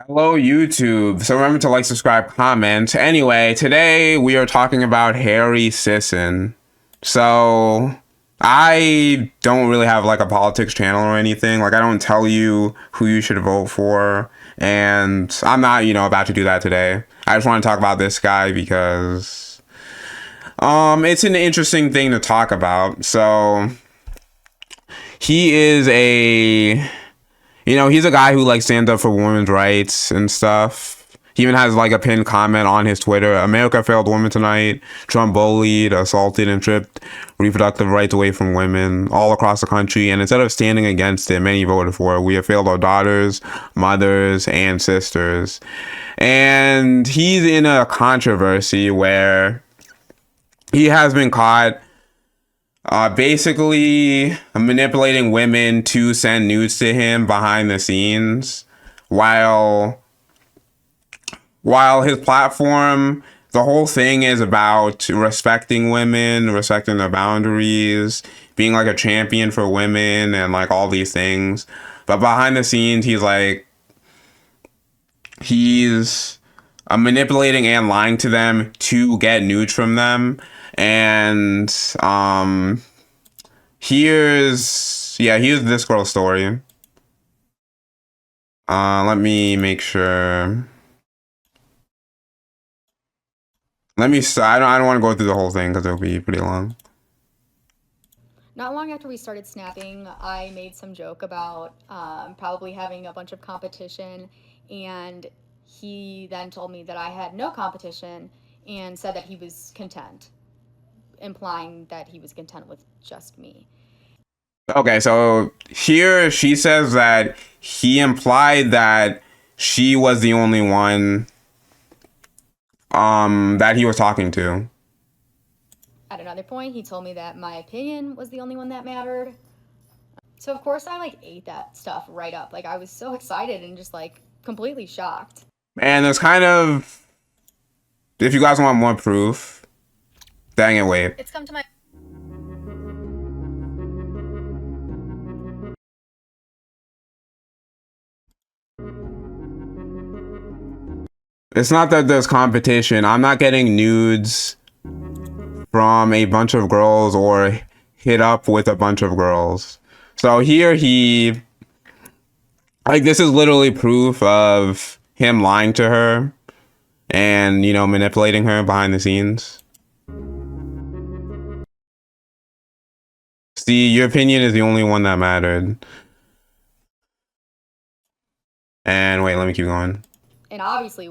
Hello, YouTube. So remember to like, subscribe, comment. Anyway, today we are talking about Harry Sisson. So I don't really have like a politics channel or anything. Like I don't tell you who you should vote for. And I'm not, about to do that today. I just want to talk about this guy because it's an interesting thing to talk about. So he is he's a guy who like stands up for women's rights and stuff. He even has like a pinned comment on his Twitter. America failed women tonight. Trump bullied, assaulted, and stripped reproductive rights away from women all across the country. And instead of standing against it, many voted for it. We have failed our daughters, mothers, and sisters. And he's in a controversy where he has been caught basically manipulating women to send nudes to him behind the scenes, while his platform, the whole thing is about respecting women, respecting their boundaries, being like a champion for women, and like all these things. But behind the scenes, he's manipulating and lying to them to get nudes from them. And here's this girl's story. Let me make sure. I don't want to go through the whole thing because it'll be pretty long. Not long after we started snapping, I made some joke about probably having a bunch of competition, and he then told me that I had no competition and said that he was content, implying that he was content with just me. Okay, so here she says that he implied that she was the only one that he was talking to. At another point, he told me that my opinion was the only one that mattered. So of course I ate that stuff right up. I was so excited and just completely shocked. And there's kind of, if you guys want more proof, dang it, wait. It's come to my It's not that there's competition. I'm not getting nudes from a bunch of girls or hit up with a bunch of girls. So here this is literally proof of him lying to her and, manipulating her behind the scenes. See, your opinion is the only one that mattered. And wait, let me keep going. and obviously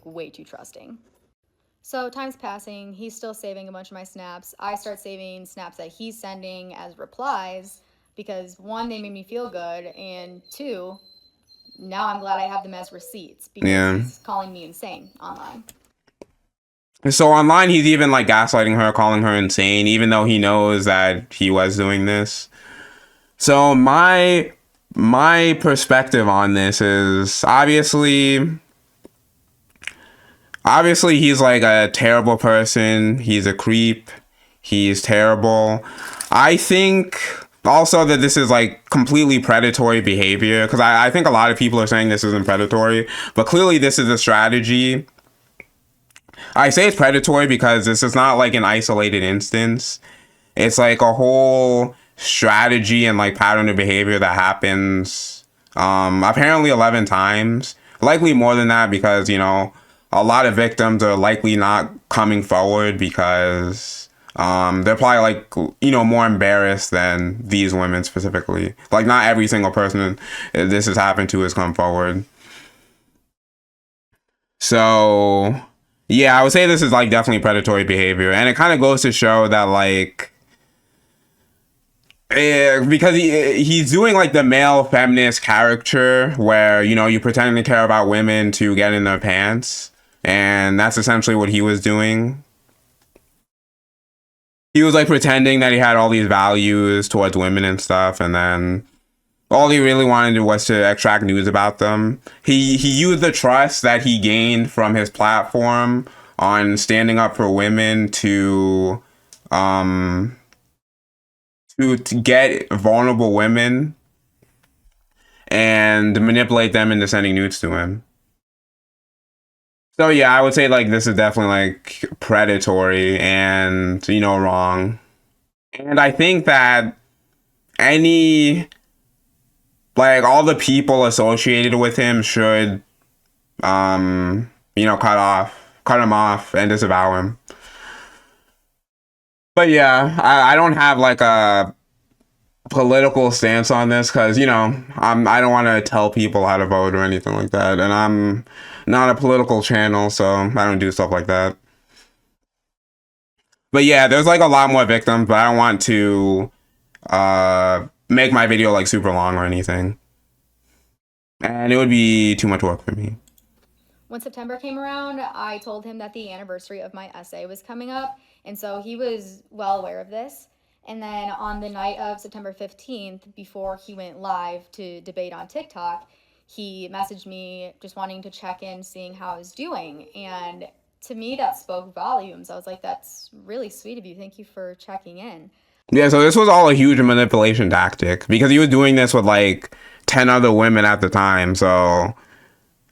way too trusting. So time's passing, he's still saving a bunch of my snaps. I start saving snaps that he's sending as replies because one, they made me feel good, and two, now I'm glad I have them as receipts because he's calling me insane online. So online, he's even like gaslighting her, calling her insane, even though he knows that he was doing this. So my perspective on this is obviously he's like a terrible person. He's a creep. He's terrible. I think also that this is like completely predatory behavior because I think a lot of people are saying this isn't predatory, but clearly this is a strategy. I say it's predatory because this is not like an isolated instance. It's like a whole strategy and like pattern of behavior that happens apparently 11 times, likely more than that because a lot of victims are likely not coming forward because they're probably more embarrassed than these women specifically. Like not every single person this has happened to has come forward. So yeah, I would say this is like definitely predatory behavior, and it kind of goes to show that because he's doing like the male feminist character where you pretending to care about women to get in their pants, and that's essentially what he was doing. He was like pretending that he had all these values towards women and stuff, and then all he really wanted was to extract news about them. He used the trust that he gained from his platform on standing up for women um to get vulnerable women and manipulate them into sending nudes to him. So yeah, I would say like this is definitely like predatory and wrong. And I think that any like all the people associated with him should cut him off and disavow him. But yeah, I don't have like a political stance on this because I don't want to tell people how to vote or anything like that, and I'm not a political channel, so I don't do stuff like that. But yeah, there's like a lot more victims, but I don't want to make my video like super long or anything, and it would be too much work for me. When September came around, I told him that the anniversary of my essay was coming up, and so he was well aware of this. And then on the night of September 15th, before he went live to debate on TikTok, he messaged me just wanting to check in, seeing how I was doing. And to me, that spoke volumes. I was like, that's really sweet of you. Thank you for checking in. Yeah, so this was all a huge manipulation tactic because he was doing this with like 10 other women at the time. So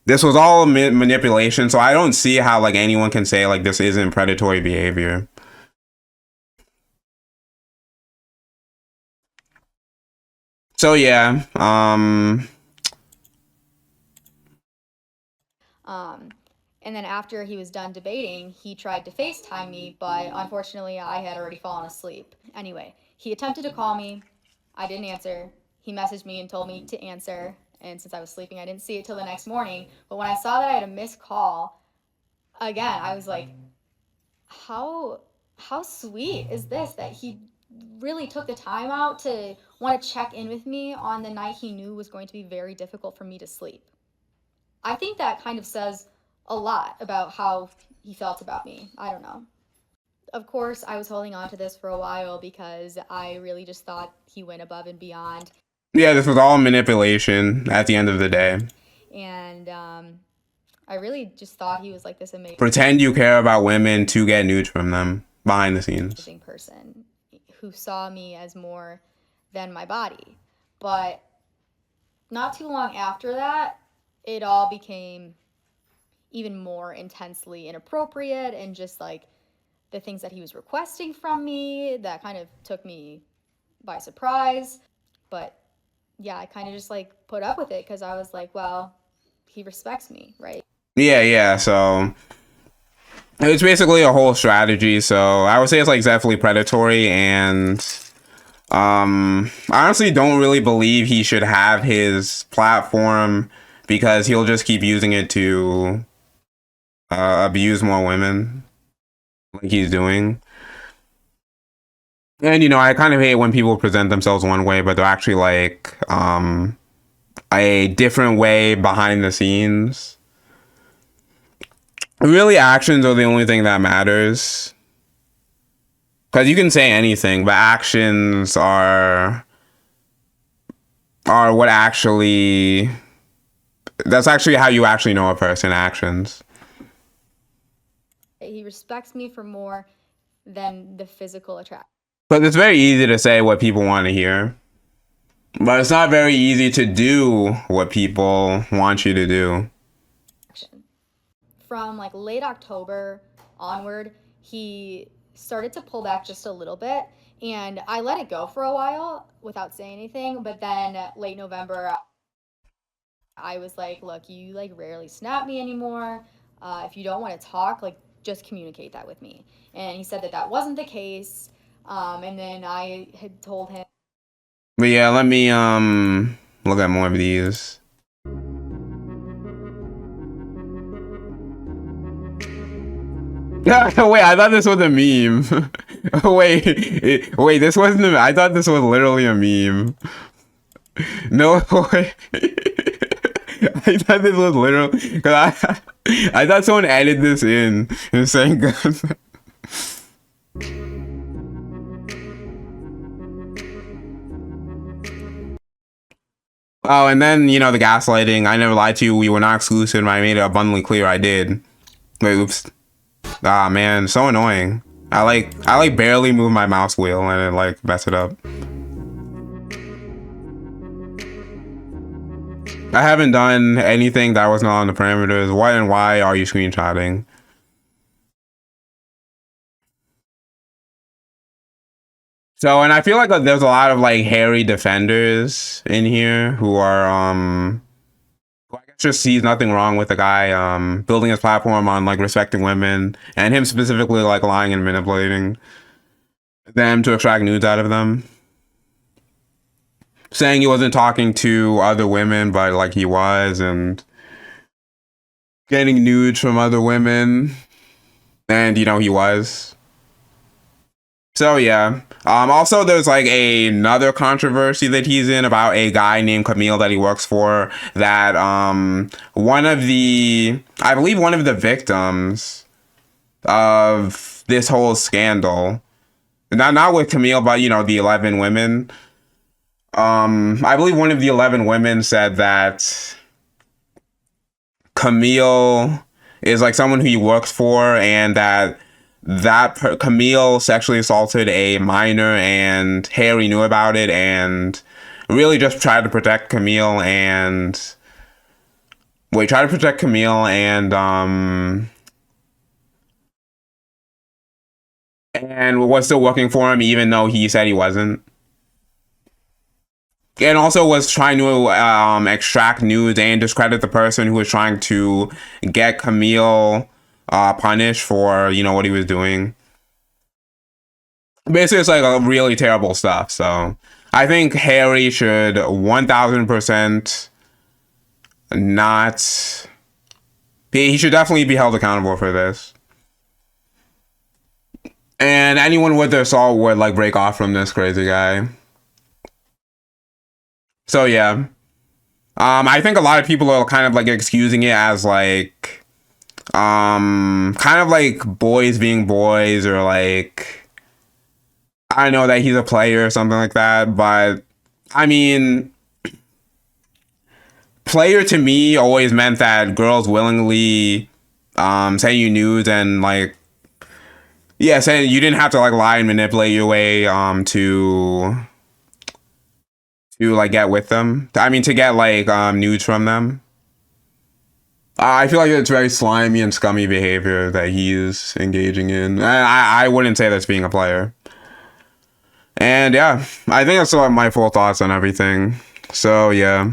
this was all manipulation. So I don't see how like anyone can say like this isn't predatory behavior. So yeah, And then after he was done debating, he tried to FaceTime me, but unfortunately I had already fallen asleep. Anyway, he attempted to call me. I didn't answer. He messaged me and told me to answer. And since I was sleeping, I didn't see it till the next morning. But when I saw that I had a missed call, again, I was like, how sweet is this that he really took the time out to want to check in with me on the night he knew was going to be very difficult for me to sleep. I think that kind of says a lot about how he felt about me. I don't know. Of course, I was holding on to this for a while because I really just thought he went above and beyond. Yeah, this was all manipulation at the end of the day. And I really just thought he was like this Pretend you care about women to get nudes from them behind the scenes. Person who saw me as more than my body. But not too long after that, it all became even more intensely inappropriate, and just like the things that he was requesting from me, that kind of took me by surprise. But yeah, I kind of just like put up with it because I was like, well, he respects me, right? Yeah, so it's basically a whole strategy. So I would say it's like definitely predatory, and I honestly don't really believe he should have his platform because he'll just keep using it to abuse more women like he's doing. And I kind of hate when people present themselves one way, but they're actually like a different way behind the scenes. Really, actions are the only thing that matters. Because you can say anything, but actions are what actually... That's actually how you actually know a person, actions. He respects me for more than the physical attraction. But it's very easy to say what people want to hear. But it's not very easy to do what people want you to do. From like late October onward, he started to pull back just a little bit, and I let it go for a while without saying anything. But then late November, I was like, look, you like rarely snap me anymore. If you don't want to talk, like just communicate that with me. And he said that that wasn't the case. And then I had told him. But yeah, let me look at more of these. Wait, I thought this was a meme. wait, this wasn't I thought this was literally a meme. No way. I thought this was literal, because I thought someone added this in and saying guns. Oh, and then the gaslighting. I never lied to you. We were not exclusive, and I made it abundantly clear I did. Wait, oops. Ah, man, so annoying. I like barely move my mouse wheel and it like mess it up. I haven't done anything that was not on the parameters. What and why are you screenshotting? So, and I feel like there's a lot of like hairy defenders in here who are who I guess just sees nothing wrong with the guy building his platform on like respecting women and him specifically like lying and manipulating them to extract nudes out of them. Saying he wasn't talking to other women, but like he was, and getting nudes from other women, and you know he was. So yeah. Also, there's like another controversy that he's in about a guy named Camille that he works for. That I believe one of the victims of this whole scandal, not with Camille, but you know the 11 women. I believe one of the 11 women said that Camille is like someone who he works for, and that Camille sexually assaulted a minor, and Harry knew about it, and really just tried to protect Camille and and was still working for him even though he said he wasn't. And also was trying to extract nudes and discredit the person who was trying to get Camille punished for, you know, what he was doing. Basically, it's like a really terrible stuff. So I think Harry should 1000% not. He should definitely be held accountable for this. And anyone with their soul would like break off from this crazy guy. So yeah. I think a lot of people are kind of like excusing it as like kind of like boys being boys, or like I know that he's a player or something like that, but I mean, player to me always meant that girls willingly send you nudes, and like yeah, saying you didn't have to like lie and manipulate your way to like get with them. I mean, to get like nudes from them. I feel like it's very slimy and scummy behavior that he's engaging in. I wouldn't say that's being a player. And yeah, I think that's my full thoughts on everything. So yeah,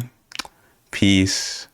peace.